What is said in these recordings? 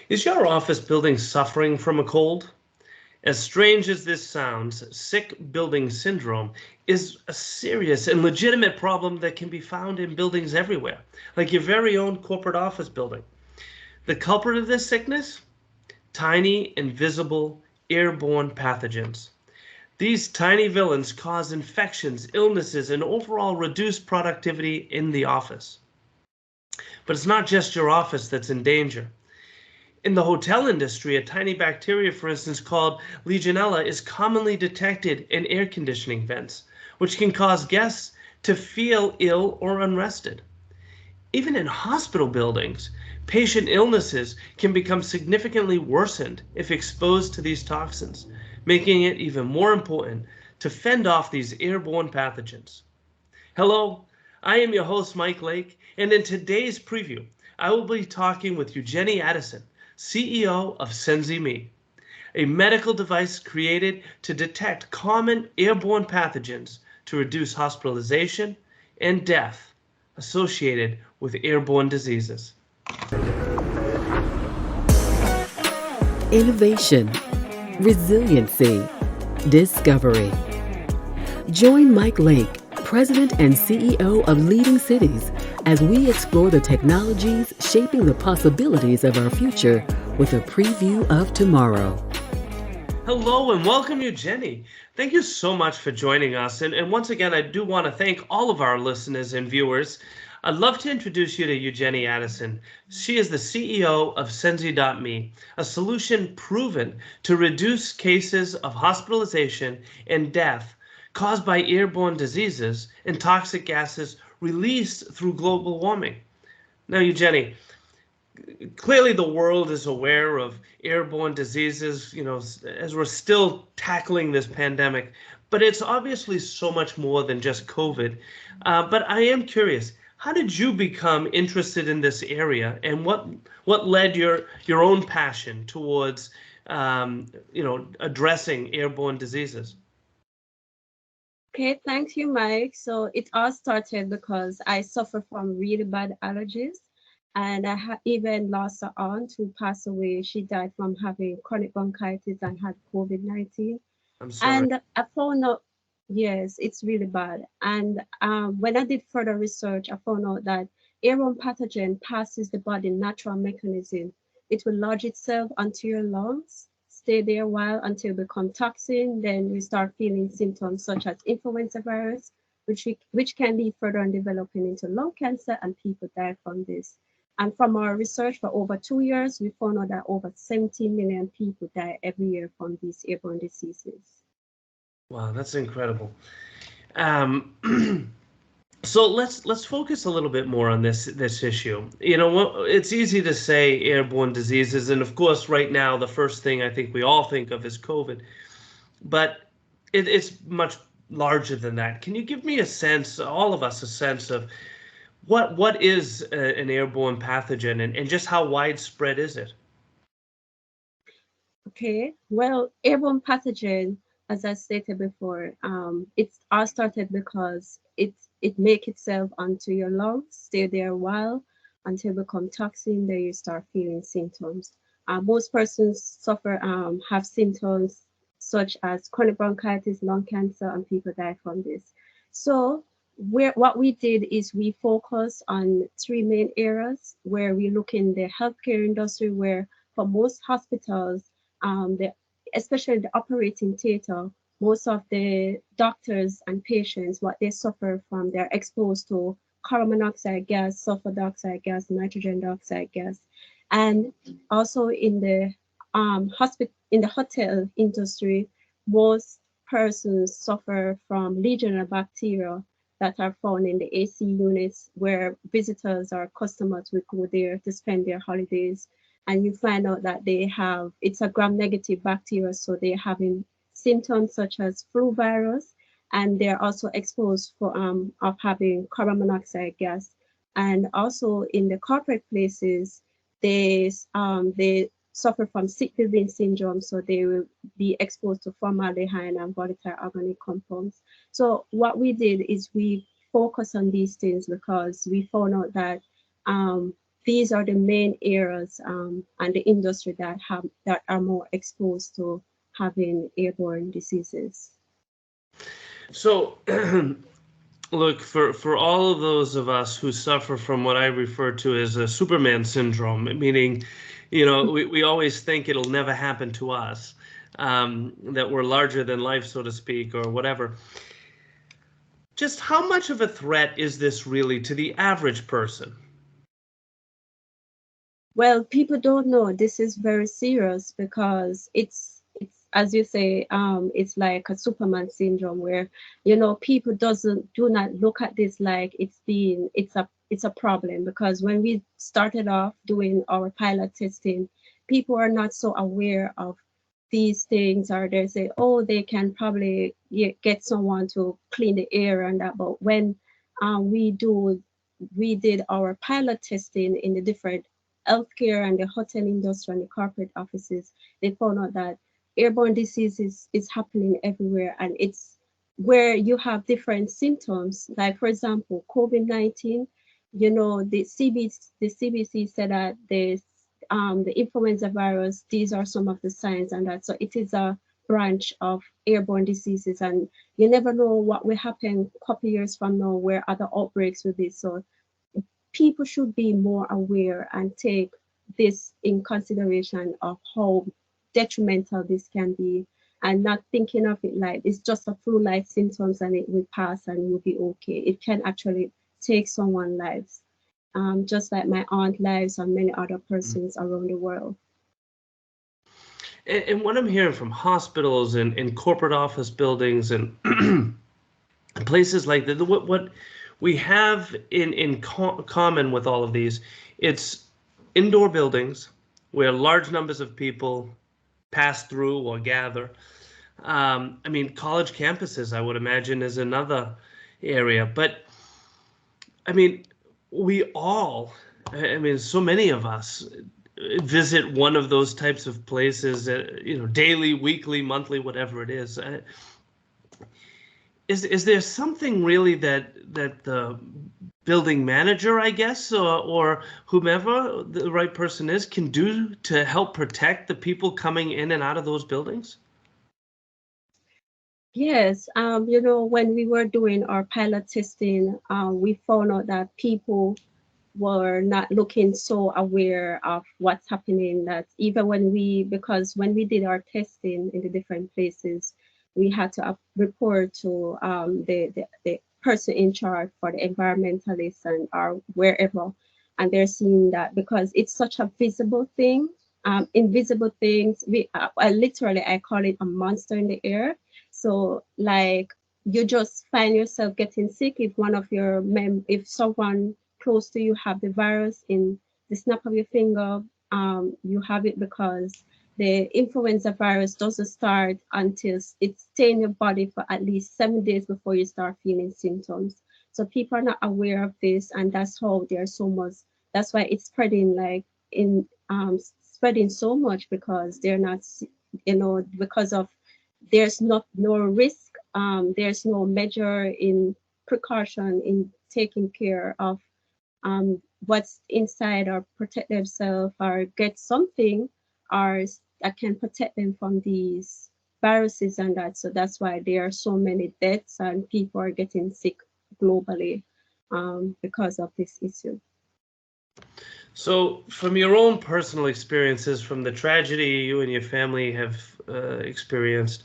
Is your office building suffering from a cold? As strange as this sounds, sick building syndrome is a serious and legitimate problem that can be found in buildings everywhere, like your very own corporate office building. The culprit of this sickness? Tiny, invisible, airborne pathogens. These tiny villains cause infections, illnesses, and overall reduced productivity in the office. But it's not just your office that's in danger. In the hotel industry, a tiny bacteria, for instance, called Legionella, is commonly detected in air conditioning vents, which can cause guests to feel ill or unrested. Even in hospital buildings, patient illnesses can become significantly worsened if exposed to these toxins, making it even more important to fend off these airborne pathogens. Hello, I am your host, Mike Lake, and in today's preview, I will be talking with Eugenie Addison, CEO of SensiMe, a medical device created to detect common airborne pathogens to reduce hospitalization and death associated with airborne diseases. Innovation, resiliency, discovery. Join Mike Lake, President and CEO of Leading Cities, as we explore the technologies shaping the possibilities of our future with a preview of tomorrow. Hello and welcome, Eugenie. Thank you so much for joining us. And once again, I do want to thank all of our listeners and viewers. I'd love to introduce you to Eugenie Addison. She is the CEO of Sensi.me, a solution proven to reduce cases of hospitalization and death caused by airborne diseases and toxic gases released through global warming. Now, Eugenie, clearly the world is aware of airborne diseases, as we're still tackling this pandemic, but it's obviously so much more than just COVID. But I am curious, how did you become interested in this area, and what led your own passion towards addressing airborne diseases? Okay, thank you, Mike. So it all started because I suffer from really bad allergies, and I even lost an aunt who passed away. She died from having chronic bronchitis and had COVID-19. I'm sorry. And I found out, yes, it's really bad. And when I did further research, I found out that airborne pathogen passes the body natural mechanism. It will lodge itself onto your lungs, stay there a while until it become toxin. Then you start feeling symptoms such as influenza virus, which can lead further on developing into lung cancer, and people die from this. And from our research for over 2 years, we found out that over 70 million people die every year from these airborne diseases. Wow, that's incredible. Um, so let's focus a little bit more on this issue. It's easy to say airborne diseases, and of course, right now the first thing I think we all think of is COVID, but it's much larger than that. Can you give me a sense, all of us, a sense of what is an airborne pathogen, and just how widespread is it? Okay, well, airborne pathogen, as I stated before, it's all started because it make itself onto your lungs, stay there a while until it become toxin. Then you start feeling symptoms. Most persons have symptoms such as chronic bronchitis, lung cancer, and people die from this. So what we did is we focus on three main areas where we look in the healthcare industry, where for most hospitals, especially the operating theater, most of the doctors and patients, what they suffer from, they're exposed to carbon monoxide gas, sulfur dioxide gas, nitrogen dioxide gas, and also in the hotel industry, most persons suffer from Legionella bacteria that are found in the AC units where visitors or customers will go there to spend their holidays, and you find out that it's a gram-negative bacteria, so they're having symptoms such as flu virus, and they're also exposed of having carbon monoxide gas. And also in the corporate places, they suffer from sick building syndrome, so they will be exposed to formaldehyde and volatile organic compounds. So what we did is we focus on these things because we found out that these are the main areas and the industry that are more exposed to having airborne diseases. So, look, for all of those of us who suffer from what I refer to as a Superman syndrome, meaning, we always think it'll never happen to us, that we're larger than life, so to speak, or whatever. Just how much of a threat is this really to the average person? Well, people don't know this is very serious because it's as you say, it's like a Superman syndrome where people do not look at this like it's a problem, because when we started off doing our pilot testing, people are not so aware of these things, or they say, oh, they can probably get someone to clean the air and that. But when we did our pilot testing in the different healthcare and the hotel industry and the corporate offices, they found out that airborne disease is happening everywhere, and it's where you have different symptoms. Like, for example, COVID-19, the CBC said that the influenza virus, these are some of the signs, and that so it is a branch of airborne diseases, and you never know what will happen a couple years from now where other outbreaks will be. So people should be more aware and take this in consideration of how detrimental this can be, and not thinking of it like it's just a flu-like symptoms and it will pass and you'll be okay. It can actually take someone's lives, just like my aunt's lives and many other persons around the world. And what I'm hearing from hospitals and corporate office buildings and places like that, what we have in common with all of these, it's indoor buildings where large numbers of people pass through or gather. College campuses, I would imagine, is another area. But so many of us visit one of those types of places, daily, weekly, monthly, whatever it is. Is there something really that the building manager, I guess, or whomever the right person is, can do to help protect the people coming in and out of those buildings? Yes, when we were doing our pilot testing, we found out that people were not looking so aware of what's happening, that even because when we did our testing in the different places, we had to report to the person in charge for the environmentalists and or wherever, and they're seeing that because it's such a visible thing, invisible things. I call it a monster in the air. So like you just find yourself getting sick if if someone close to you have the virus in the snap of your finger. You have it because the influenza virus doesn't start until it stays in your body for at least 7 days before you start feeling symptoms. So people are not aware of this, and that's how there's so much. That's why it's spreading spreading so much, because they're not, because of there's no risk. There's no measure in precaution in taking care of what's inside, or protect themselves or get something or that can protect them from these viruses and that. So that's why there are so many deaths and people are getting sick globally because of this issue. So from your own personal experiences, from the tragedy you and your family have experienced,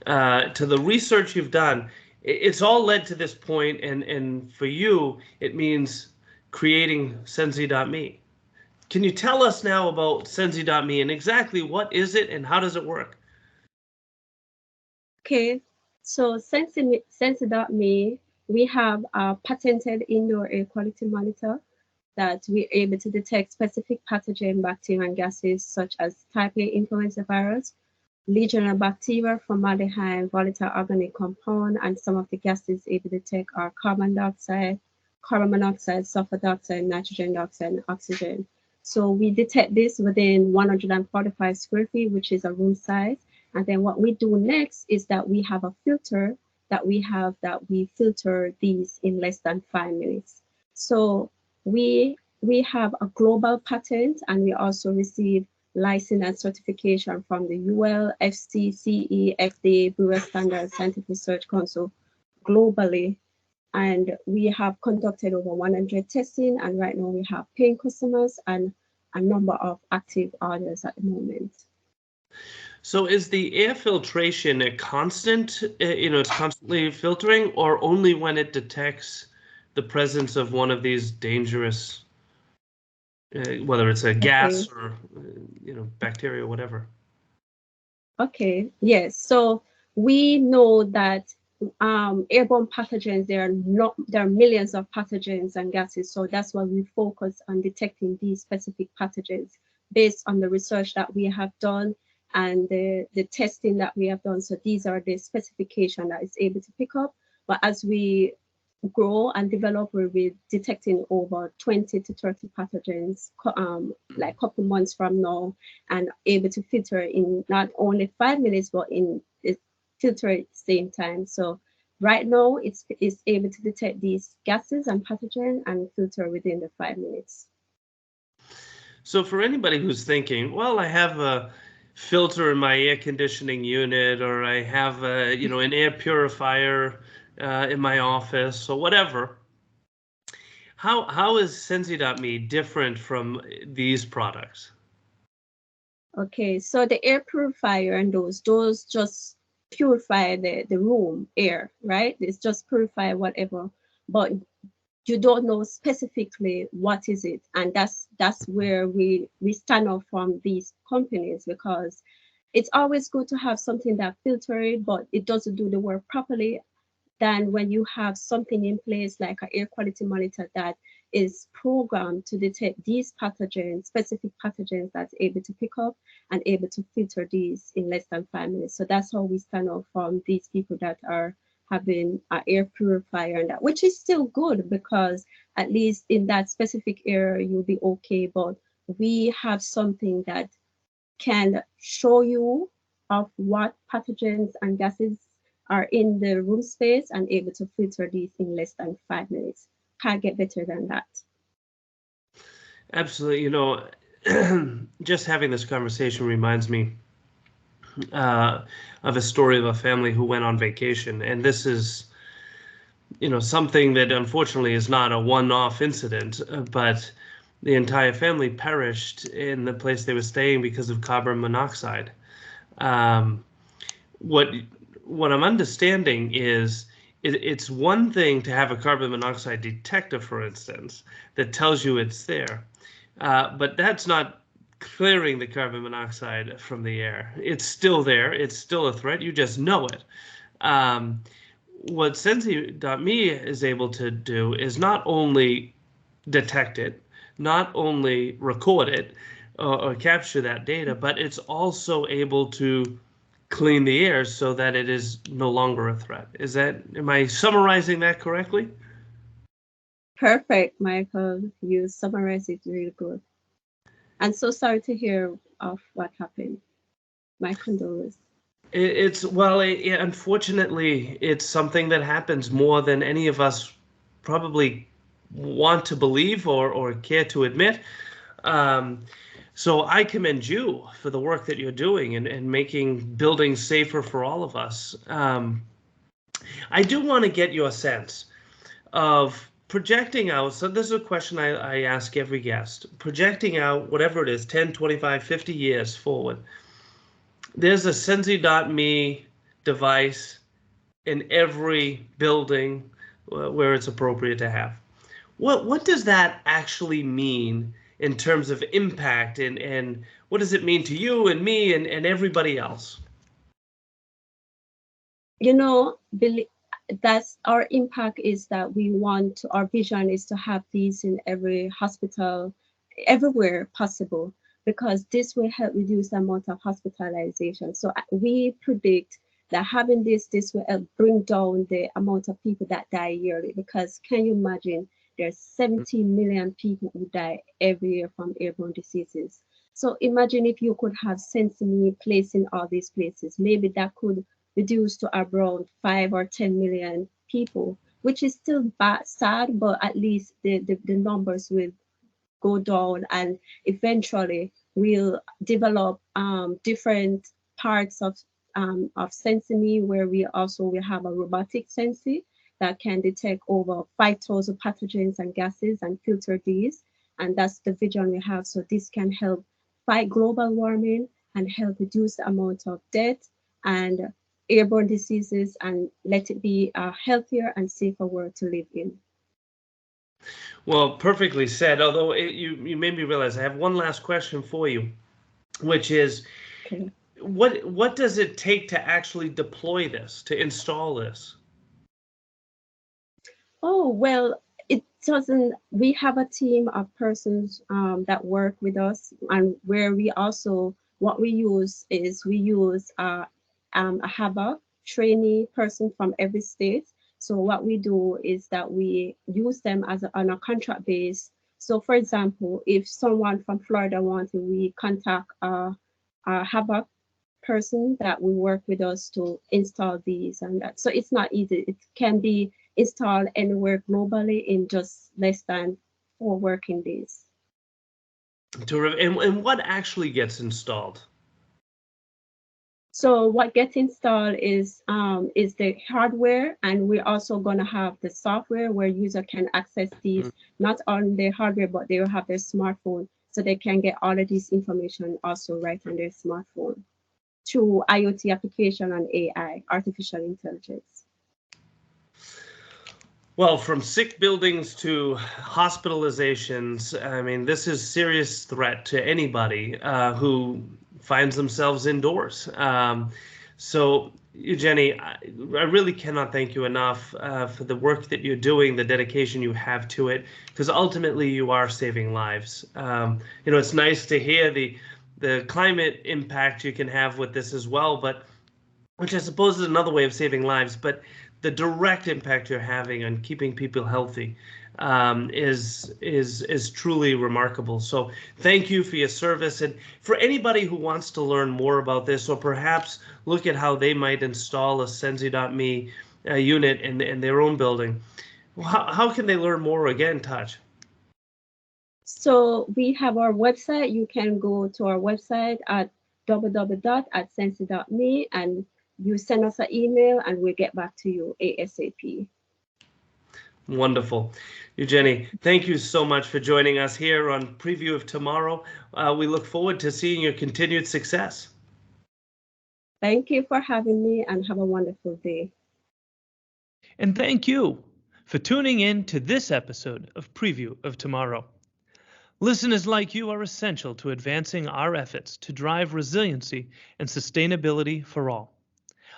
to the research you've done, it's all led to this point, and for you, it means creating Sensi.me. Can you tell us now about Sensi.me and exactly what is it and how does it work? Okay, so Sensi.me, we have a patented indoor air quality monitor that we're able to detect specific pathogen bacteria and gases such as type A influenza virus, Legionella bacteria, formaldehyde, volatile organic compound, and some of the gases able to detect are carbon dioxide, carbon monoxide, sulfur dioxide, nitrogen dioxide, and oxygen. So we detect this within 145 square feet, which is a room size. And then what we do next is that we have a filter that we filter these in less than 5 minutes. So we we have a global patent, and we also receive license and certification from the UL, FCCE, FDA, Bureau Standards, Scientific Research Council globally. And we have conducted over 100 testing, and right now we have paying customers and a number of active orders at the moment. So is the air filtration a constant, it's constantly filtering, or only when it detects the presence of one of these dangerous, whether it's a gas or, bacteria or whatever? Okay, yes. So we know that airborne pathogens, there are millions of pathogens and gases. So that's why we focus on detecting these specific pathogens based on the research that we have done and the testing that we have done. So these are the specification that is able to pick up. But as we grow and develop, we'll be detecting over 20 to 30 pathogens like a couple months from now, and able to filter in not only 5 minutes, but in filter at the same time. So right now it's able to detect these gases and pathogen and filter within the 5 minutes. So for anybody who's thinking, well, I have a filter in my air conditioning unit, or I have an air purifier in my office, or whatever, how is Sensi.me different from these products? Okay, so the air purifier and those just purify the room air, right? It's just purify whatever, but you don't know specifically what is it, and that's where we stand out from these companies, because it's always good to have something that filters it, but it doesn't do the work properly, than when you have something in place like an air quality monitor that is programmed to detect these pathogens, specific pathogens, that's able to pick up and able to filter these in less than 5 minutes. So that's how we stand out from these people that are having an air purifier, and that, which is still good, because at least in that specific area you'll be okay. But we have something that can show you of what pathogens and gases are in the room space and able to filter these in less than 5 minutes. Can't get better than that. Absolutely. Just having this conversation reminds me of a story of a family who went on vacation. And this is, something that unfortunately is not a one-off incident, but the entire family perished in the place they were staying because of carbon monoxide. What I'm understanding is it's one thing to have a carbon monoxide detector, for instance, that tells you it's there, but that's not clearing the carbon monoxide from the air. It's still there. It's still a threat. You just know it. What Sensi.me is able to do is not only detect it, not only record it or capture that data, but it's also able to clean the air so that it is no longer a threat. Am I summarizing that correctly? Perfect, Michael. You summarized it really good. I'm so sorry to hear of what happened. My condolences. Unfortunately, it's something that happens more than any of us probably want to believe or care to admit. So I commend you for the work that you're doing and making buildings safer for all of us. I do want to get your sense of projecting out. So this is a question I ask every guest. Projecting out, whatever it is, 10, 25, 50 years forward. There's a Sensi.me device in every building where it's appropriate to have. What does that actually mean in terms of impact, and what does it mean to you and me and everybody else? That's our impact, is that our vision is to have these in every hospital, everywhere possible, because this will help reduce the amount of hospitalization. So we predict that having this will help bring down the amount of people that die yearly, because can you imagine there's 17 million people who die every year from airborne diseases. So imagine if you could have Sensi placed in all these places, maybe that could reduce to around 5 or 10 million people, which is still sad, but at least the numbers will go down, and eventually we'll develop different parts of sensimi, where we also will have a robotic sensi that can detect over 5,000 pathogens and gases and filter these. And that's the vision we have. So this can help fight global warming and help reduce the amount of death and airborne diseases, and let it be a healthier and safer world to live in. Well, perfectly said. Although you made me realize I have one last question for you, which is, Okay. what does it take to actually deploy this, to install this? Oh, well, it doesn't. We have a team of persons that work with us, and where we also, what we use is we use a HABA trainee person from every state. So what we do is that we use them on a contract base. So for example, if someone from Florida wanted, we contact a HABA person that will work with us to install these and that. So it's not easy. It can be installed anywhere globally in just less than 4 working days. And what actually gets installed? So what gets installed is the hardware, and we're also going to have the software where user can access these, not on their hardware, but they will have their smartphone, so they can get all of this information also right on their smartphone through IoT application and AI, artificial intelligence. Well, from sick buildings to hospitalizations, I mean, this is serious threat to anybody who finds themselves indoors. So, Eugenie, I really cannot thank you enough for the work that you're doing, the dedication you have to it, because ultimately you are saving lives. It's nice to hear the climate impact you can have with this as well, but which I suppose is another way of saving lives, but the direct impact you're having on keeping people healthy is truly remarkable. So thank you for your service. And for anybody who wants to learn more about this, or perhaps look at how they might install a Sensi.me unit in their own building, how can they learn more? Again, Taj. So we have our website. You can go to our website at www.sensi.me, and you send us an email and we'll get back to you ASAP. Wonderful. Eugenie, thank you so much for joining us here on Preview of Tomorrow. We look forward to seeing your continued success. Thank you for having me, and have a wonderful day. And thank you for tuning in to this episode of Preview of Tomorrow. Listeners like you are essential to advancing our efforts to drive resiliency and sustainability for all.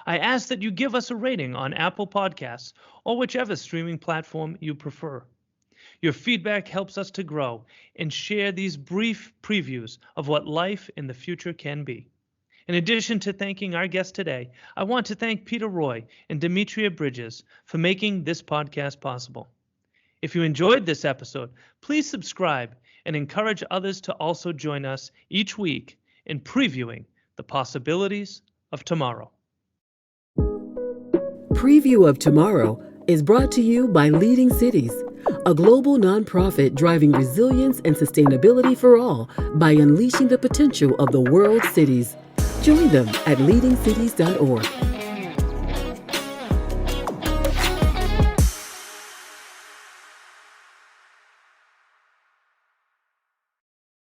I ask that you give us a rating on Apple Podcasts or whichever streaming platform you prefer. Your feedback helps us to grow and share these brief previews of what life in the future can be. In addition to thanking our guest today, I want to thank Peter Roy and Demetria Bridges for making this podcast possible. If you enjoyed this episode, please subscribe and encourage others to also join us each week in previewing the possibilities of tomorrow. Preview of Tomorrow is brought to you by Leading Cities, a global nonprofit driving resilience and sustainability for all by unleashing the potential of the world's cities. Join them at leadingcities.org.